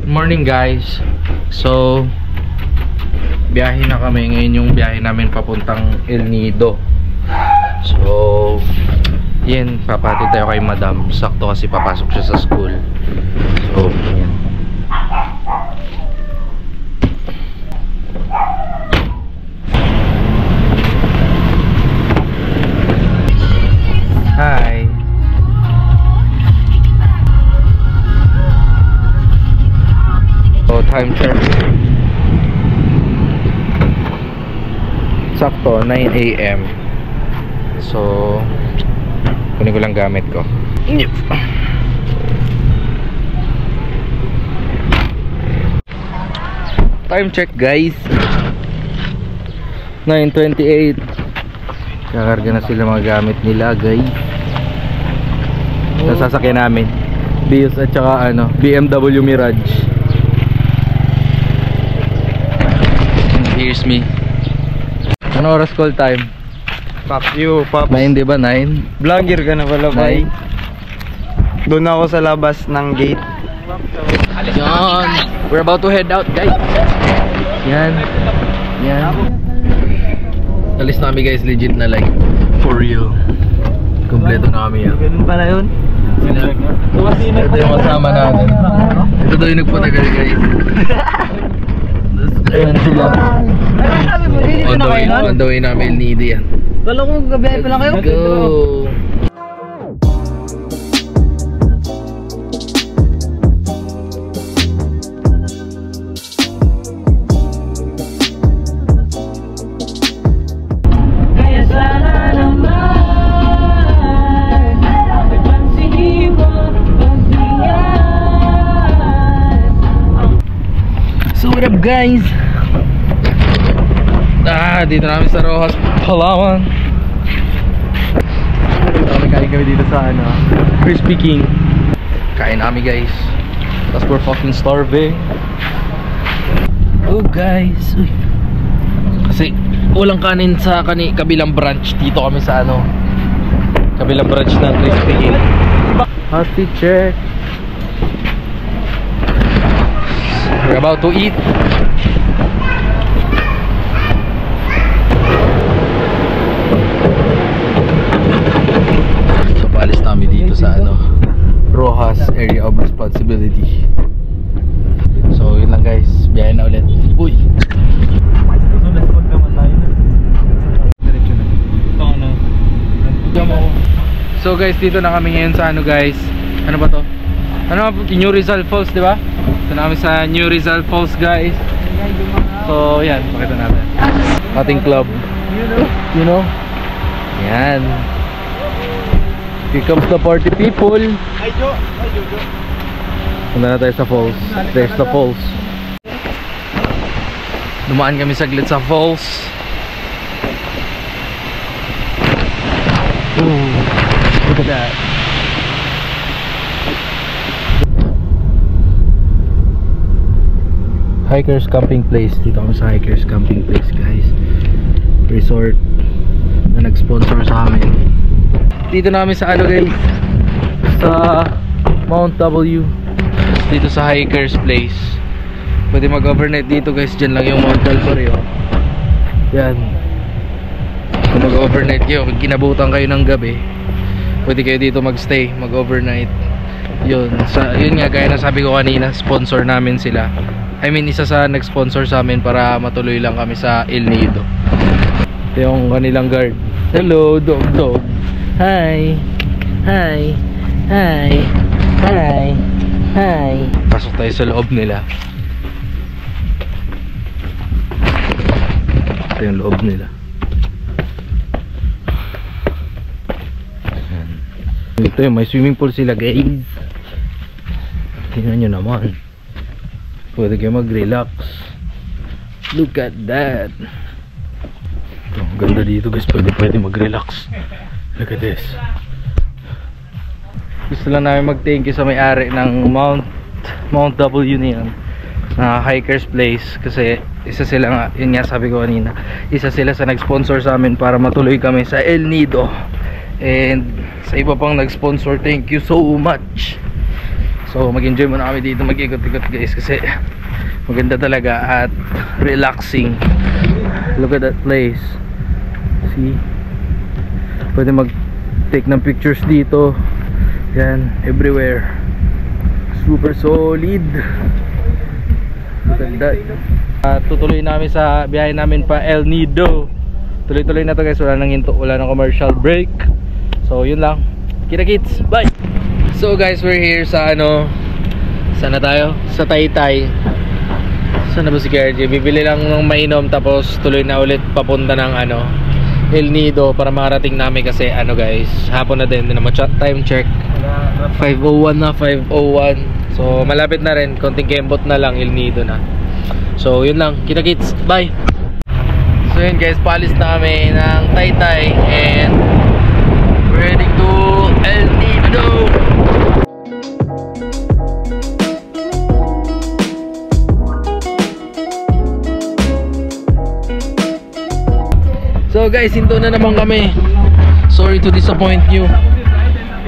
Morning guys. So biyahe na kami. Ngayon yung biyahe namin papuntang El Nido. So yan, papatid tayo kay madam. Sakto kasi papasok siya sa school. So yan. Hi. So time check. Sakto 9 AM. So kunin ko lang gamit ko. Time check guys, 9:28. Kakarga na sila mga gamit nila guys. Sa sasakyan namin Vios at saka BMW Mirage. Here's me. Ano oras call time? Fuck you, Pops. 9 diba? 9? Vlogger ka na pala, boy. Doon ako sa labas ng gate. Yan. We're about to head out, guys. Yan. Yan. Alis na kami, guys. Legit na like for real. Kompleto na kami. Ganun pala yun. Ito yung kasama natin. Ito daw yung nagpatagal, guys. Ayan sila. On the way namin El Nido yan. Kala ko gabi pa lang kayo. Let's go. So what up guys? Dito namin sa Rojas, Palawan. Kain kami dito sa Crispy King. Kain namin guys. Tapos we're fucking starving. Oh guys. Uy. Kasi walang kanin sa kabilang branch. Dito kami sa kabilang branch ng Crispy King. Healthy check. We're about to eat. So paalis namin dito sa Rojas area of responsibility. So yun lang guys, biyahe na ulit. Uy. So guys, dito na kami ngayon sa guys. Ano ba to? New Rizal Falls, di ba? Ito na kami sa New Rizal Falls guys. So yan, pakita natin ating club. You know? Yan. Here comes the party people. Ay Jo. Punta na tayo sa falls. There's the falls. Dumaan kami saglit sa falls. Ooh, look at that. Hikers camping place. Dito kami sa Hikers camping place guys. Resort na nag-sponsor sa amin. Dito na kami sa guys, sa Mount W. Dito sa Hikers place. Pwede mag-overnight dito guys. Diyan lang yung Mount Calvary. Yan. Kung mag-overnight kayo, kinabutan kayo ng gabi, pwede kayo dito magstay, mag-overnight. Yun nga, gaya na sabi ko kanina, sponsor namin sila. I mean, isa sa nag-sponsor sa amin para matuloy lang kami sa El Nido. Ito yung kanilang guard. Hello, dog. Hi. Hi. Hi. Hi. Hi. Pasok tayo sa loob nila. Ito yung loob nila. Ito yung may swimming pool sila guys. Tingnan nyo naman. Pwede kayo mag-relax. Look at that. Ito, ganda dito guys. Pwede mag-relax. Look at this. Gusto lang namin mag-thank you sa may-ari ng Mount W niyan, na Hikers Place, kasi isa sila nga, yun nga sabi ko kanina, isa sila sa nag-sponsor sa amin para matuloy kami sa El Nido. And sa iba pang nag-sponsor, thank you so much. So mag-enjoy muna kami dito, mag-ikot-ikot guys, kasi maganda talaga at relaxing. Look at that place. See? Pwede mag-take ng pictures dito. Yan, everywhere. Super solid. Look at that. Tutuloy namin sa biyahe namin pa El Nido. Tuloy-tuloy na to guys, wala nang hinto, wala nang commercial break. So yun lang. Kita-kits, bye! So guys, we're here sa saan na tayo? Sa Taytay. Saan na ba si KRJ? Bibili lang ng mainom tapos tuloy na ulit papunta ng El Nido para makarating namin kasi guys, hapon na din naman. Time check 5:01 na, 5:01. So malapit na rin, konting kembot na lang, El Nido na. So yun lang, kita-kits, bye! So yun guys, palis na kami ng Taytay and we're heading to El Nido. So guys, hinto na naman kami. Sorry to disappoint you.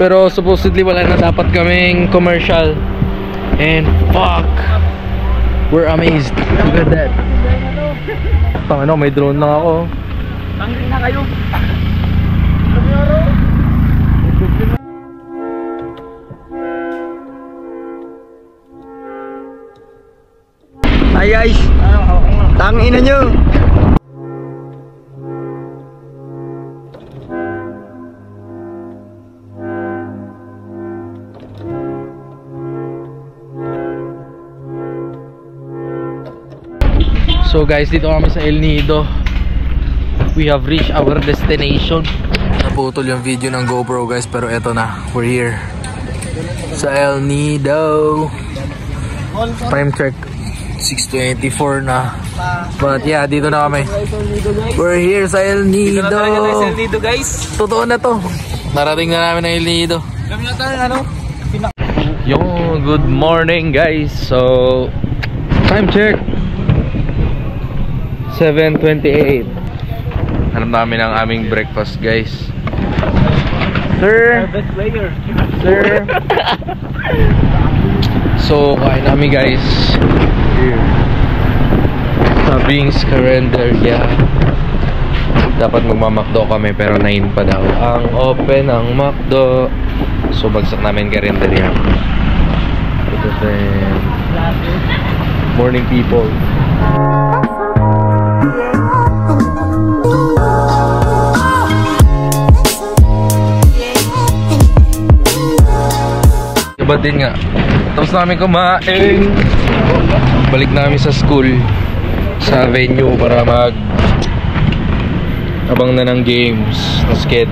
Pero supposedly wala na dapat kaming commercial. And fuck, we're amazed. Look at that. May drone lang ako. Tangin na kayo. Hi guys. Tangin na nyo. So guys, dito kami sa El Nido. We have reached our destination. Naputol yung video ng GoPro guys, pero eto na, we're here sa El Nido. Time check 6:24 na. But yeah, dito na kami. We're here sa El Nido. Dito na talaga sa El Nido guys. Totoo na to. Narating na namin ang El Nido. Yo, good morning guys. So time check 7:28. Hanap namin ang aming breakfast guys. Sir. Sir. So kain namin guys here sa Bing's Carinderia. Dapat magmamakdo kami pero 9 pa daw ang open ang McDo. So bagsak namin Carinderia. Ito din. Morning people. Iba din nga. Tapos namin kumain. Balik namin sa school, sa venue para abang na ng games na sked.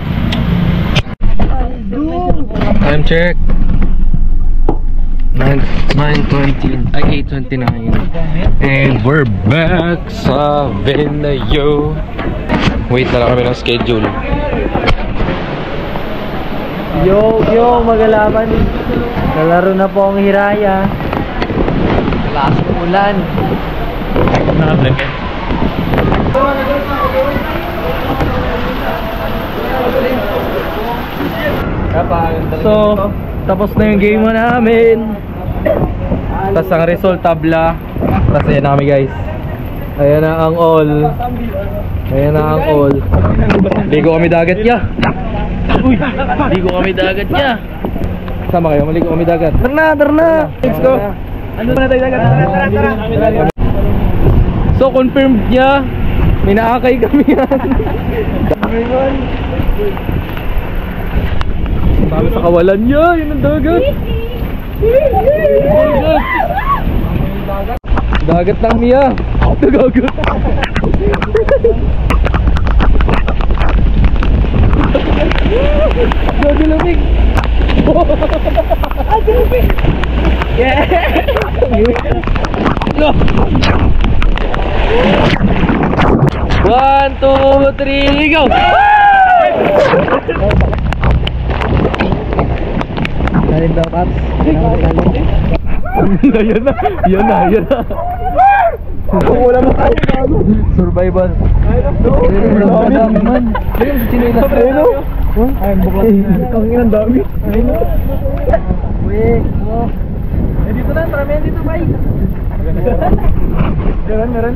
Time check 9:20, ay 8:29. And we're back sa venue. Wait na lang kami ng schedule. Yo, magalaman. Nalaro na po ang Hiraya. Lakas ng ulan. So, tapos na yung game namin. Tapos ang result tabla. Tapos ayan na kami guys. Ayan na ang all. Ayan na ang all. Ligo kami dagat ya. Ligo kami dagat ya. Sama kayo, maligo kami dagat. Tara na. Let's go. Ano na tayo dagat? Tara. So confirmed niya. May naakay kami yan. Sabi sa kawalan niya, yun ang dagat. Dagat lang niya. Nagagot. Gagalumig. Ay, galumig. Yeah. No. 1, 2, 3, go. Galing daw, Paps. Yan na. Wala mo tayo. Survival. Dami man. Ayun, si Chinoy lang. Ayun, buklat. Ang inang dami. Ayun. Dito na, marami yan dito, Mike. Meron.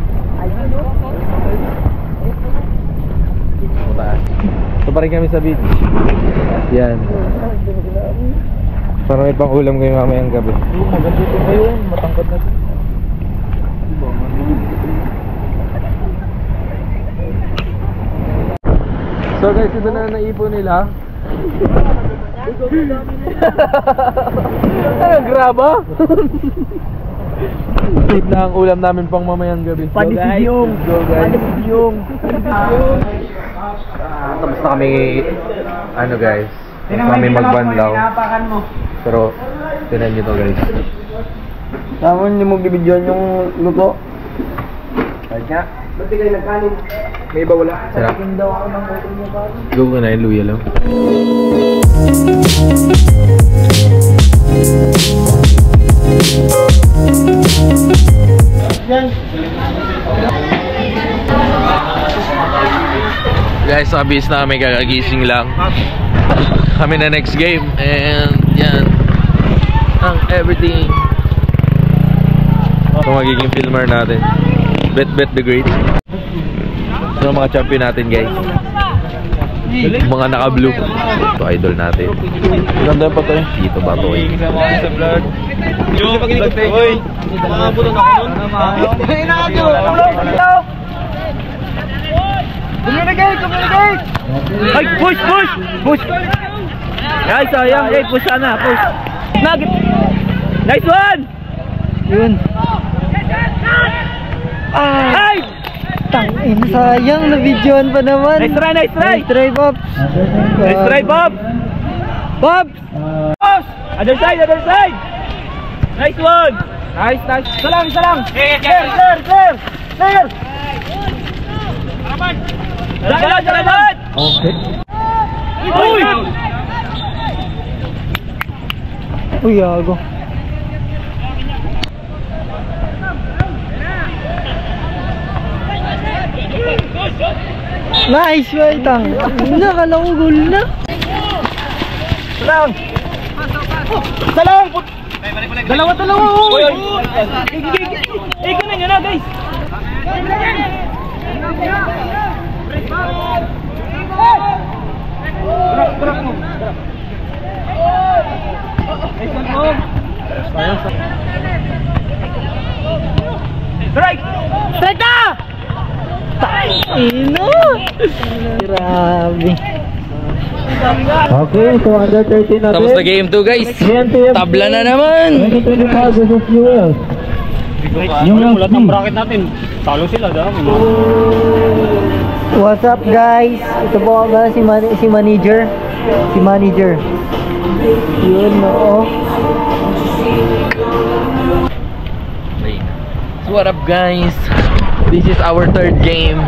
Ito pa rin kami sa beach. Yan. Para may pang ulam kayo mamayang gabi. Maganda ito ba yun? Matangkad na ito. So guys, ito na naipon nila. Ano, graba? Wait na ang ulam namin pang mamayang gabi. Panisibyong. Tapos na kami, ano guys, tapos kami magbanlaw. Pero, tinan nyo to guys. Tama niyo mo bibidyoan yung luto. Kahit nga. Ba't di kayo nagkanin? May iba wala. Sarap. Go ko na yung luya lang. Guys, sabis na kami, kakagising lang. Kami na next game. And yan ang everything. Ito magiging filmer natin. Bet the Great. Ito mga champion natin guys. Mga naka-blue. Ito idol natin. Ganda pa to eh. Dito ba to eh. Yung pag-inikot eh. Uy! Mga buton ako nun. Communicate! Ay, push! Ay, sayang. Ay, push sana. Push. Nice one! Yun. Ay! Tangin, sayang, na-videoan pa naman. Nice try, Nice try, Bob. Nice try, Bob! Bob! Other side! Nice one! Nice! Isa lang! Clear! Salamat! Okay. Uy! Uy, yago. Nice, wait lang. Nakala ko goal na. Salang! Dalawa! Uy! Ikaw na nyo na, guys! Strike na! Ino! Grabe. Okay, so under 13 natin. Tapos na game 2 guys. Tabla na naman. 2025 versus Fuel. Yung ulat ng bracket natin, talo sila dahil. What's up, guys? Ito po ba si manager? Si manager. Yun, oo. So what up guys? This is our third game.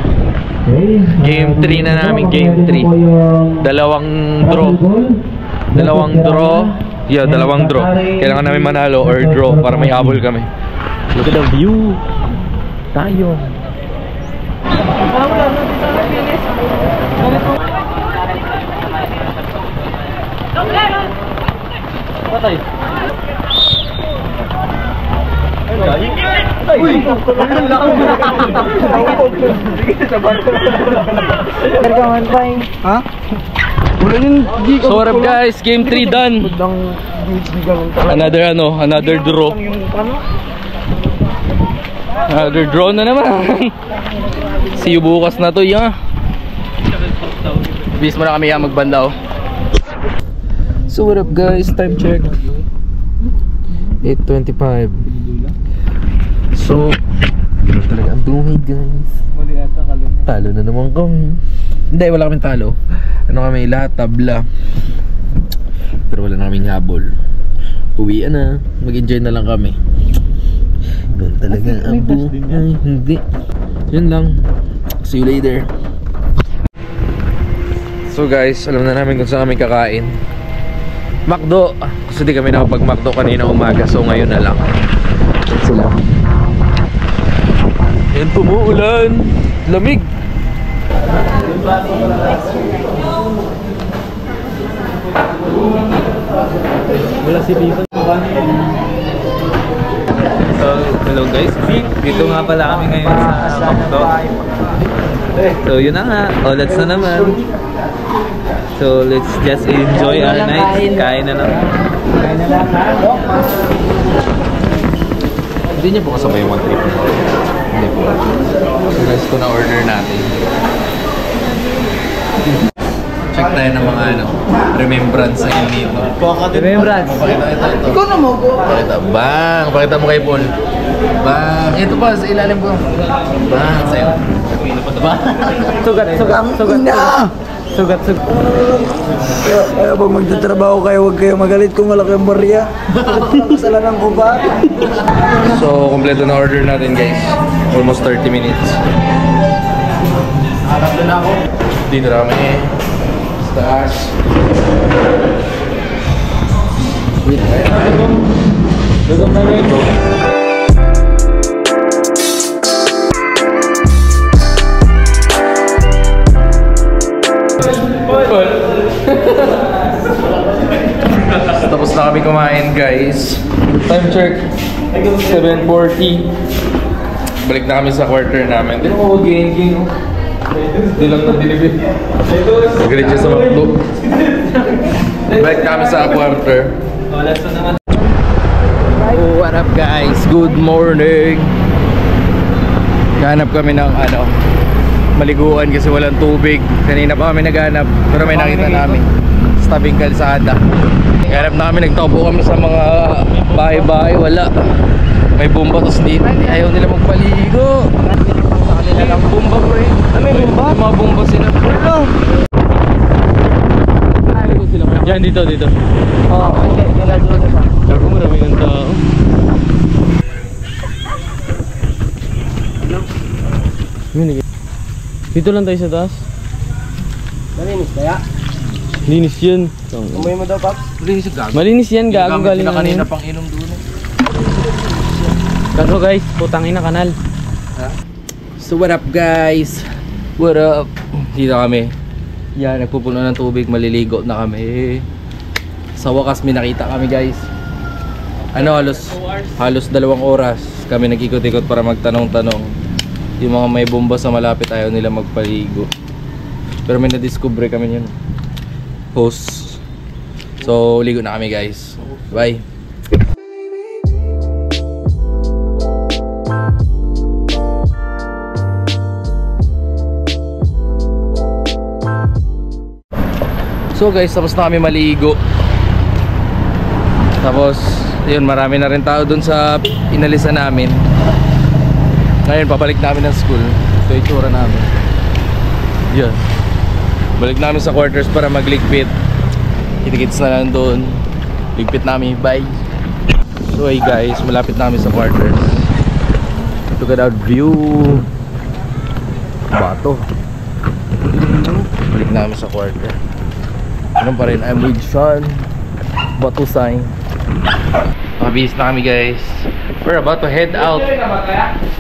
Game 3 na namin, game 3. Dalawang draw. Yeah, dalawang draw. Kailangan namin manalo or draw para may habol kami. Look at the view. Tayo. Patay. Uy! Pergaman pa eh. Ha? So what up guys? Game 3 done. Another draw. Another draw na naman. See you bukas na to, ya. Bis mo na kami magbandaw. So what up guys? Time check. 8:25. So, gano'n talaga ang buhay guys. Talo na naman kami. Hindi, wala kaming talo. Ano kami, lahat tabla. Pero wala na kaming habol. Uwian na, mag-enjoy na lang kami. Gano'n talaga ang buhay. Hindi. Yun lang. See you later. So guys, alam na namin kung saan kami kakain. McDo. Kasi di kami nakapag-McDo kanina umaga. So ngayon na lang. Sila. Yan, pumuulan. Lamig. Wala si Viva. So, hello guys. Dito nga pala kami ngayon sa Macdo. So, yun na nga. Olats na naman. So, let's just enjoy our night. Kain na naman. Hindi niya po kasabay yung one trip. Hindi po. So guys, ito na order natin. Check tayo ng mga remembrance sa inyo dito. Remembrance. Pakita ito. Ikaw na mo ko. Pakita. Bang! Pakita mo kay Paul. Bang! Ito pa sa ilalim ko. Bang! Sa'yo. Bang! Sugat. Sugat. Kaya pag magtatrabaho kayo, huwag kayo magalit kung malaki ang barya. Kasalanan ko ba? So, kompleto na order natin guys. Almost 30 minutes. Harap na ako. Dito na kami. Taas. Dugong na rin. Tapos na kami kumain guys. Time check 7:40. Balik na kami sa quarter namin. Hindi mo mag-geng-geng. Hindi lang na-deliver. Nagalit siya sa McDo. Balik na kami sa quarter. Oh, what up guys? Good morning. Hanap kami ng maliguan kasi walang tubig. Kanina pa kami naghanap pero may nakita namin sa tabing kalsada. Hanap namin, nagtaupo kami sa mga bahay-bahay, wala. May bomba tapos ayaw nila magpaligo. May bomba bro eh. May bomba? May mga bomba sila. Hello! Yan dito. Oo, okay. Ako marami ng tao. Dito lang tayo sa taas. Malinis kaya? Linis yan. Umuwi mo daw, Paps? Malinis yan, gago galing na kanina pang inom doon eh. Kaso guys, putang ina kanal. So what up guys? What up? Dito kami. Yan, nagpupuno ng tubig, maliligo na kami. Sa wakas may nakita kami guys. Halos 2 oras kami nag-ikot-ikot para magtanong-tanong. Yung mga may bomba sa malapit ayaw nila magpaligo. Pero may na-discover kami yun. Host. So ligo na kami guys. Bye. So guys, tapos na kami maligo. Tapos yun, marami na rin tao dun sa inalisan namin. Ngayon pabalik namin ng school. Ito yung tsura namin. Yan. Balik namin sa quarters para magligpit. Kitikits na lang doon. Ligpit namin. Bye. So hey guys, malapit namin sa quarters. Look at that view. Bato. Balik namin sa quarter. Ganun pa rin, I'm with Sean Bato sign. Mabihis na kami guys. We're about to head out.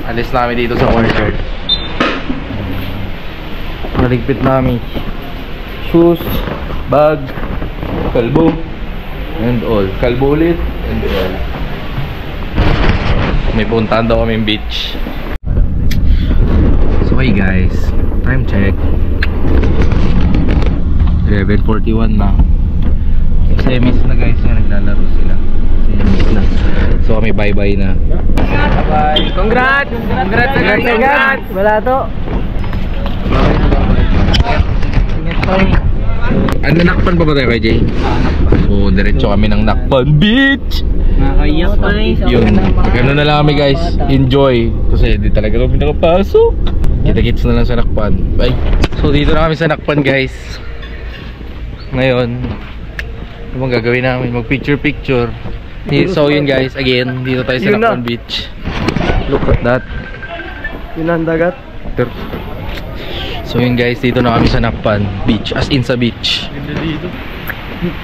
Alis namin dito sa quarter. Naligpit namin shoes, bag, kalbo, and all. Kalbo ulit, and all. May puntahan daw kaming beach. So hey guys, time check 11:41 na. Semis na guys, naglalaro sila. Semis na. So kami bye bye na. Bye. Congrats! Wala to. Ingat pa rin. Ano, nakpan pa ba tayo kay Jay? So diretso kami ng Nakpan Beach. Nakakayak pa rin. Yun, gano'n na lang kami guys. Enjoy. Kasi di talaga kami nakapasok. Kita-kits na lang sa Nakpan. Bye. So dito na kami sa Nakpan guys. Ngayon, ano bang gagawin namin? Mag picture. So yun guys, again, dito tayo sa Nakpan Beach. Look at that. Yun ang dagat. So yun guys, dito na kami sa Nakpan Beach. As in sa beach. Dito.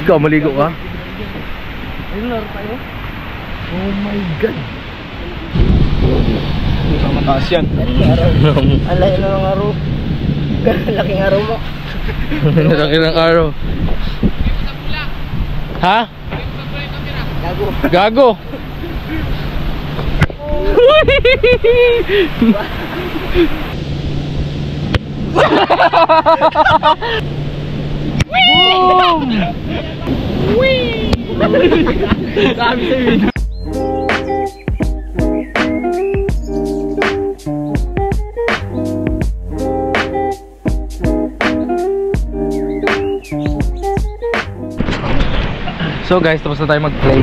Ikaw, maligo ka? Ayun, laro tayo. Oh my god. Mataas yan. Alay na ng araw. Laking araw mo. Laki ng araw. Ha? Gago. Gago. So guys, tapos na tayo mag-play.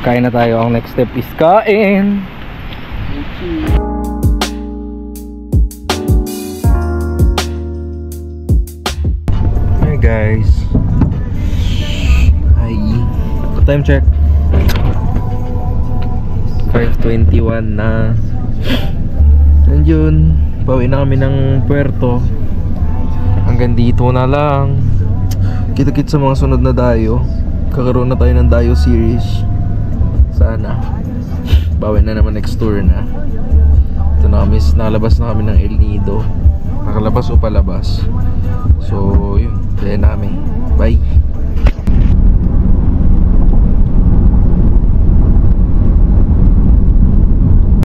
Kain na tayo. Ang next step is kain. Hey guys. Hi. Time check. 5:21 na. And yun, pauwi na kami ng puerto. Hanggang dito na lang. Kita-kit sa mga sunod na dayo. Kakaroon na tayo ng dayo series. Sana. Bawi na naman next tour na. Ito na kami, nakalabas na kami ng El Nido. Nakalabas o palabas. So